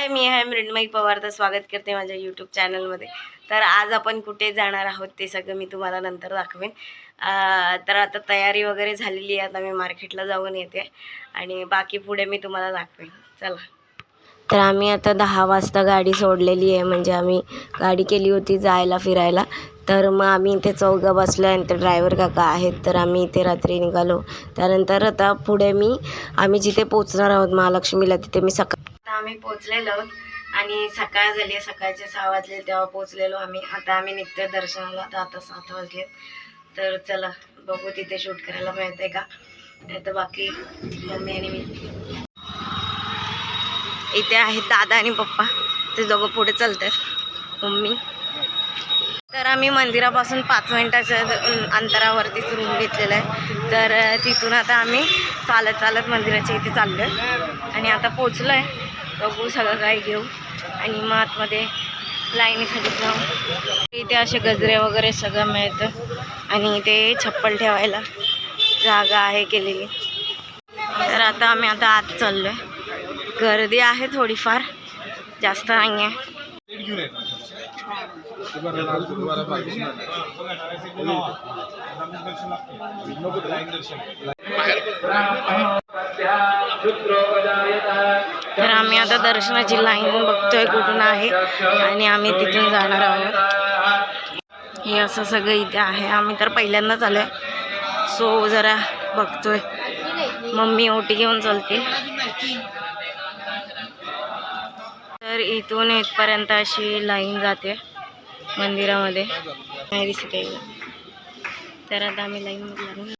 हाय, मी आहे मृण्मयी पवार. तर स्वागत करते माझ्या यूट्यूब चॅनलमध्ये. तर आज आपण कुठे जाणार आहोत ते सगळं मी तुम्हाला नंतर दाखवेन. तर आता तयारी वगैरे झालेली आहे. आता मी मार्केटला जाऊन येते आणि बाकी पुढे मी तुम्हाला दाखवेन. चला. तर आम्ही आता 10 वाजता गाडी सोडलेली आहे. म्हणजे आम्ही गाडी केली होती जायला फिरायला. तर मग आम्ही इथे चौघं बसलो आणि ते ड्रायव्हर काका आहेत. तर आम्ही इथे रात्री निघालो. त्यानंतर आता पुढे आम्ही जिथे पोचणार आहोत महालक्ष्मीला, तिथे मी आम्ही पोचलेलो आणि सकाळ झाली. सकाळचे 6 वाजले तेव्हा पोचलेलो आम्ही. आता आम्ही निघतोय दर्शनाला. आता 7 वाजले. तर चला बघू तिथे शूट करायला मिळते का. नाही तर बाकी मम्मी आणि मी इथे आहेत. दादा आणि पप्पा ते दोघं पुढे चालतात. मम्मी. तर आम्ही मंदिरापासून 5 मिनिटाच्या अंतरावरतीच रूम घेतलेलं आहे. तर तिथून आता आम्ही चालत मंदिराच्या इथे चाललो आहे आणि आता पोचलो आहे. बघू सगळं काय घेऊ आणि मग आतमध्ये लाईनीसाठी जाऊ. इथे असे गजरे वगैरे सगळं मिळतं आणि इथे छप्पल ठेवायला जागा आहे केलेली. तर आता आम्ही आत चाललो आहे. गर्दी आहे थोडीफार, जास्त नाही आहे. तर आम्ही आता दर्शनाची लाईन बघतोय कुठून आहे आणि आम्ही तिथून जाणार आहोत. हे असं सगळं इथे आहे. आम्ही तर पहिल्यांदाच आलोय, सो जरा बघतोय. मम्मी ओटी घेऊन चालते. तर इथून इथपर्यंत अशी लाईन जाते मंदिरामध्ये. नाही दिसत आहे. तर आता आम्ही लाईनमध्ये लागलो.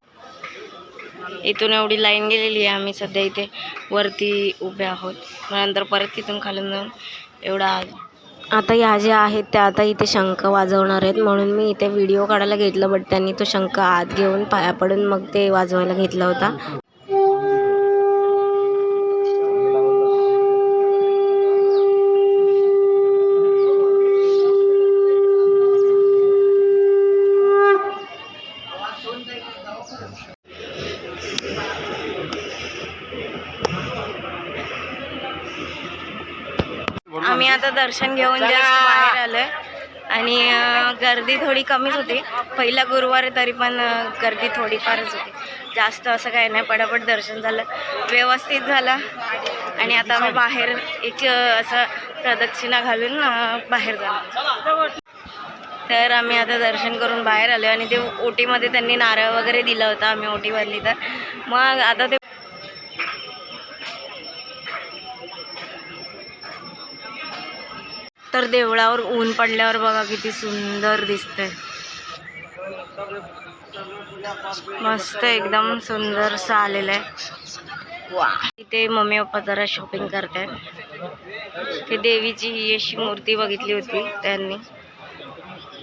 इथून एवढी लाईन गेलेली आहे. आम्ही सध्या इथे वरती उभे आहोत. नंतर परत तिथून खालून जाऊन एवढा आता या ज्या आहेत त्या आता इथे शंख वाजवणार आहेत, म्हणून मी इथे व्हिडिओ काढायला घेतलं. बट त्यांनी तो शंख आत घेऊन पाया पडून मग ते वाजवायला घेतला होता. आम्ही आता दर्शन घेऊन जस्ट बाहेर आलोय आणि गर्दी थोडी कमीच होती. पहिला गुरुवार तरी पण गर्दी थोडीफारच होती, जास्त असं काही नाही. पटापट दर्शन झालं, व्यवस्थित झालं आणि आता आम्ही बाहेर एक असं प्रदक्षिणा घालून बाहेर झालो. तर आम्ही आता दर्शन करून बाहेर आलो आणि ते ओटीमध्ये त्यांनी नारळ वगैरे दिला होता. आम्ही ओटी भरली. तर मग आता ते तर देवळावर ऊन पडल्यावर बघा किती सुंदर दिसतंय. मस्त एकदम सुंदर असं आलेलं आहे. वा. इथे मम्मी पप्पा जरा शॉपिंग करतात. ते देवीची ही अशी मूर्ती बघितली होती त्यांनी,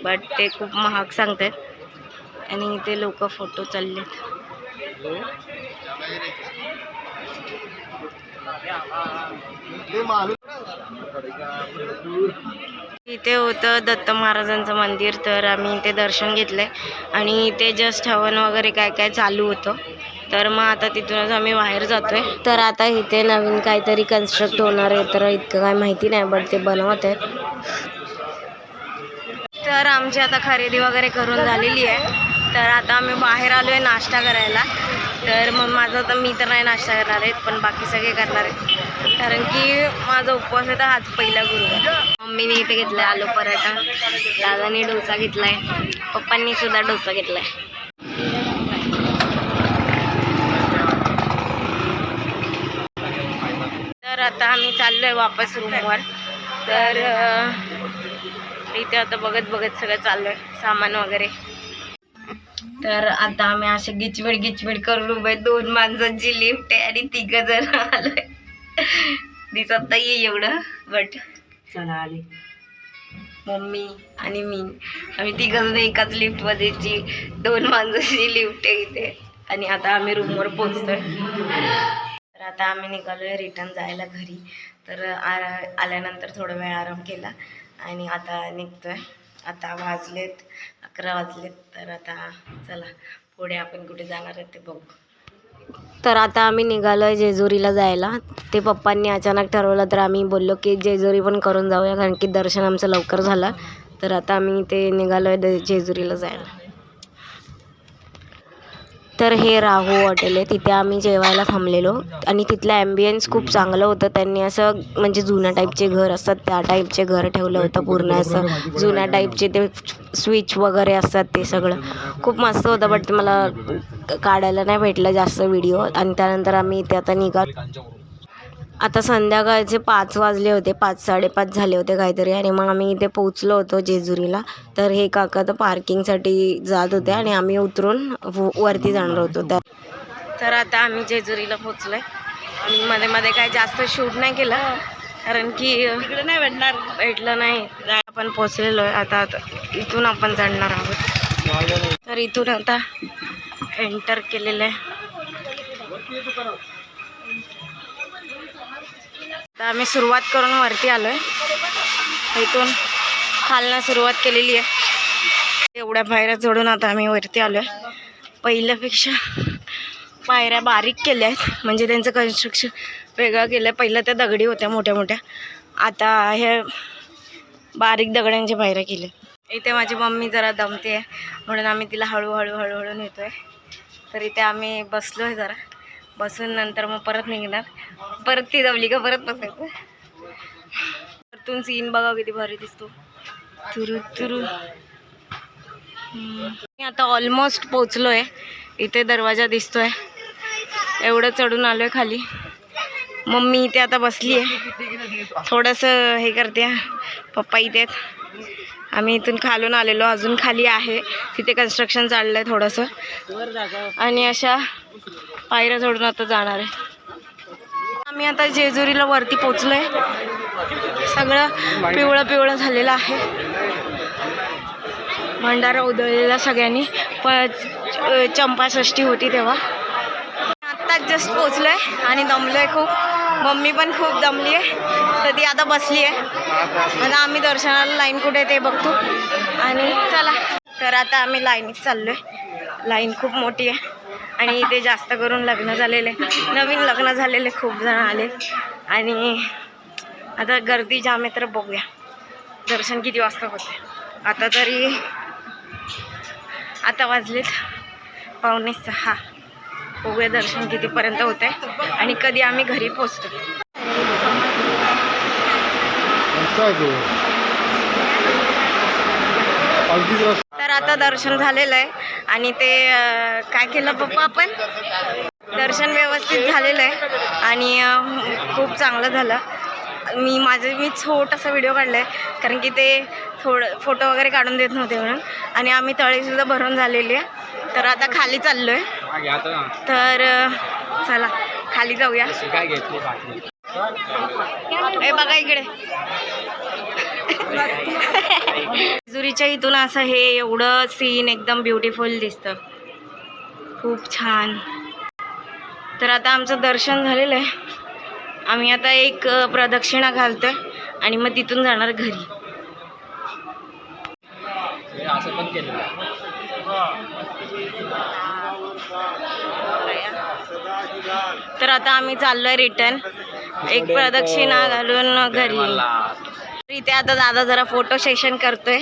बट ते खूप महाग सांगतात आणि इथे लोक फोटो चाललेत. इथे होतं दत्त महाराजांचं मंदिर. तर आम्ही इथे दर्शन घेतलंय आणि इथे जस्ट हवन वगैरे काय काय चालू होतं. तर मग आता तिथूनच आम्ही बाहेर जातोय. तर आता इथे नवीन काहीतरी कन्स्ट्रक्ट होणार आहे. तर इतकं काय माहिती नाही, बट ते बनवत आहेत. तर आमची आता खरेदी वगैरे करून झालेली आहे. तर आता आम्ही बाहेर आलो आहे नाश्ता करायला. तर मग मी तर नाही नाश्ता करणार आहेत, पण बाकी सगळे करणार आहेत, कारण की माझा उपवास आहे. तर आज पहिला गुरुवार. मम्मीने इथे घेतलाय आलू पराठा, दादाने डोसा घेतलाय, पप्पांनी सुद्धा डोसा घेतलाय. तर आता आम्ही चाललोय वापस रूमवर. तर इथे आता बघत सगळं चाललोय, सामान वगैरे. तर आता आम्ही असे गिचमिड करून उभे. 2 माणसांची लिफ्ट आहे आणि 3 जण आलोय. दिसत नाहीये एवढं, बट चला आले. मम्मी आणि मी, आम्ही 3 जण एकाच लिफ्ट मध्येची. 2 माणसांची लिफ्ट आहे इथे आणि आता आम्ही रूमवर पोहोचतोय. तर आता आम्ही निघालोय रिटर्न जायला घरी. तर आल्यानंतर थोडा वेळ आराम केला आणि आता निघतोय. आता वाजलेत 11 वाजलेत. तर आता चला पुढे आपण कुठे जाणार आहे ते बघू. तर आता आम्ही निघालोय जेजुरीला जायला. ते पप्पांनी अचानक ठरवलं तर आम्ही बोललो की जेजुरी पण करून जाऊया, कारण की दर्शन आमचं लवकर झालं. तर आता आम्ही ते निघालोय जेजुरीला जायला. तर हे राहू हॉटेल आहे, तिथे आम्ही जेवायला थांबलेलो आणि तिथलं ॲम्बियन्स खूप चांगलं होतं. त्यांनी असं म्हणजे जुन्या टाईपचे घर असतात त्या टाईपचे घर ठेवलं होतं, पूर्ण असं जुन्या टाईपचे ते स्विच वगैरे असतात ते सगळं खूप मस्त होतं. बट मला काढायला नाही भेटलं जास्त व्हिडिओ. आणि त्यानंतर आम्ही इथे आता आता संध्याकाळचे 5 वाजले होते, 5-5:30 झाले होते काहीतरी. आणि मग आम्ही इथे पोचलो होतो जेजुरीला. तर हे काका तर पार्किंगसाठी जात होते आणि आम्ही उतरून वरती जाणार होतो. तर आता आम्ही जेजुरीला पोचलो आहे. आणि मध्ये मध्ये काही जास्त शूट नाही केलं, कारण की इकडे नाही भेटलं नाही. आपण पोचलेलो आहे. आता इथून आपण जाणार आहोत. तर इथून आता एंटर केलेलं आहे. तर आम्ही सुरुवात करून वरती आलो आहे. इथून खालनं सुरुवात केलेली आहे. एवढ्या पायऱ्या चढून आता आम्ही वरती आलो आहे. पहिल्यापेक्षा पायऱ्या बारीक केल्या आहेत, म्हणजे त्यांचं कन्स्ट्रक्शन वेगळं केलं आहे. पहिलं त्या दगडी होत्या मोठ्या मोठ्या, आता हे बारीक दगडांच्या पायऱ्या केल्या. इथे माझी मम्मी जरा दमते आहे, म्हणून आम्ही तिला हळूहळू नेतो आहे. तर इथे आम्ही बसलो आहे. जरा बसून नंतर मग परत निघणार. परत ती दमली का परत बसायचं. वरतून सीन बघा किती भारी दिसतो. तुरु मी आता ऑलमोस्ट पोचलो आहे. इथे दरवाजा दिसतोय. एवढं चढून आलो आहे खाली. मम्मी इथे आता बसली आहे, थोडंसं हे करते. पप्पा इथे आहेत. आम्ही इथून खालून आलेलो, अजून खाली आहे तिथे कन्स्ट्रक्शन चाललं आहे थोडंसं. आणि अशा पायऱ्या चढून आता जाणार आहे. आम्ही आता जेजुरीला वरती पोचलो आहे. सगळं पिवळं झालेलं आहे. भंडारा उधळलेला सगळ्यांनी. चंपाषष्ठी होती तेव्हा. आत्ताच जस्ट पोचलो आहे आणि दमलो आहे खूप. मम्मी पण खूप दमली आहे, तर ती आता बसली आहे. आता आम्ही दर्शनाला लाईन कुठे ते बघतो. आणि चला, तर आता आम्ही लाईनीत चाललो आहे. लाईन खूप मोठी आहे आणि इथे जास्त करून लग्न झालेले, नवीन लग्न झालेले खूप जण आले. आणि आता गर्दी जाम आहे. तर बघूया दर्शन किती वाजता होते. आता वाजलेत 5:45. बघूया दर्शन कितीपर्यंत होत आहे आणि कधी आम्ही घरी पोचतो. तर आता दर्शन झालेलं आहे आणि ते काय केलं पप्पा, आपण दर्शन व्यवस्थित झालेलं आहे आणि खूप चांगलं झालं. मी छोटासा व्हिडिओ काढला आहे, कारण की ते थोडं फोटो वगैरे काढून देत नव्हते म्हणून. आणि आम्ही तळीसुद्धा भरून झालेली आहे. तर आता खाली चाललो आहे. तर चला खाली जाऊया. हे बघा इकडे जेजुरीच्या इथून असं हे एवढं सीन एकदम ब्युटिफुल दिसतं, खूप छान. तर आता आमचं दर्शन झालेलं आहे. आम्ही आता एक प्रदक्षिणा घालतोय आणि मग तिथून जाणार घरी. तर आता आम्ही चाललोय रिटर्न, एक प्रदक्षिणा घालून घरी. इथे आता दादा जरा फोटो सेशन करतोय.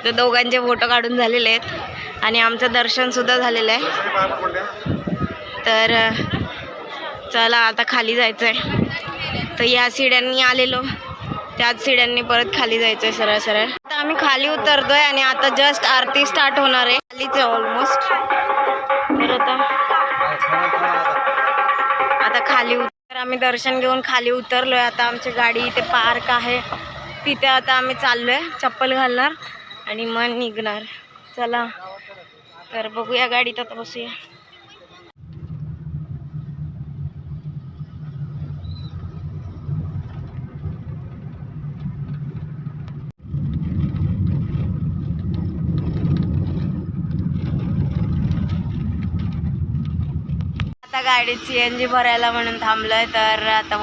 तर दोघांचे फोटो काढून झालेले आहेत आणि आमचं दर्शन सुद्धा झालेलं आहे. तर चला आता खाली जायचं आहे. तर या सीड्यांनी आलेलो, त्याच सीड्यांनी परत खाली जायचं आहे सरळ. आता आम्ही खाली उतरतोय आणि आता जस्ट आरती स्टार्ट होणार आहे. खालीच आहे ऑलमोस्ट. तर आता खाली आम्ही दर्शन घेऊन खाली उतरलोय. आता आमची गाडी इथे पार्क आहे, तिथे आता आम्ही चाललोय. चप्पल घालणार आणि मग निघणार. चला तर बघूया गाडीत, आता बसूया. आता गाडीत CNG भरायला म्हणून थांबलोय. तर आता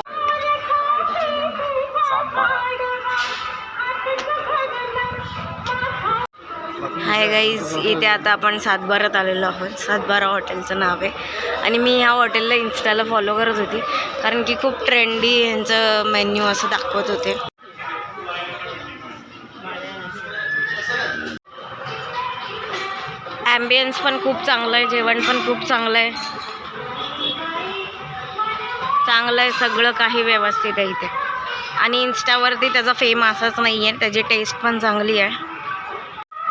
हाय गाईज, इथे आता आपण सातबारात आलेलो आहोत. सातबारा हॉटेलचं नाव आहे. आणि मी ह्या हॉटेलला इन्स्टाला फॉलो करत होती कारण की खूप ट्रेंडी यांचं मेन्यू असं दाखवत होते. ॲम्बियन्स पण खूप चांगलं आहे, जेवण पण खूप चांगलं आहे. चांगलं आहे, सगळं काही व्यवस्थित आहे इथे. आणि इन्स्टावरती त्याचा फेम असाच नाही आहे, त्याची टेस्ट पण चांगली आहे.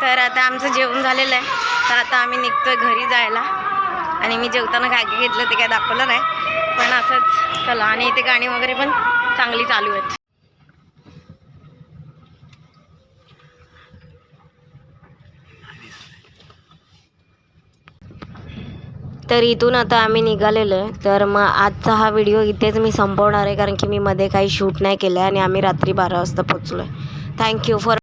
तर आता आमचं जेवण झालेलं आहे, तर आता आम्ही निघतोय घरी जायला. आणि मी जेवताना काय काय घेतलं ते काय दाखवलं नाही, पण असंच चला. आणि इथे गाणी वगैरे पण चांगली चालू आहेत. तर इथून आता आम्ही निघालेलो आहे. तर मग आजचा हा व्हिडिओ इथेच मी संपवणार आहे कारण की मी मध्ये काही शूट नाही केलं आहे आणि आम्ही रात्री 12 वाजता पोचलो आहे. Thank you for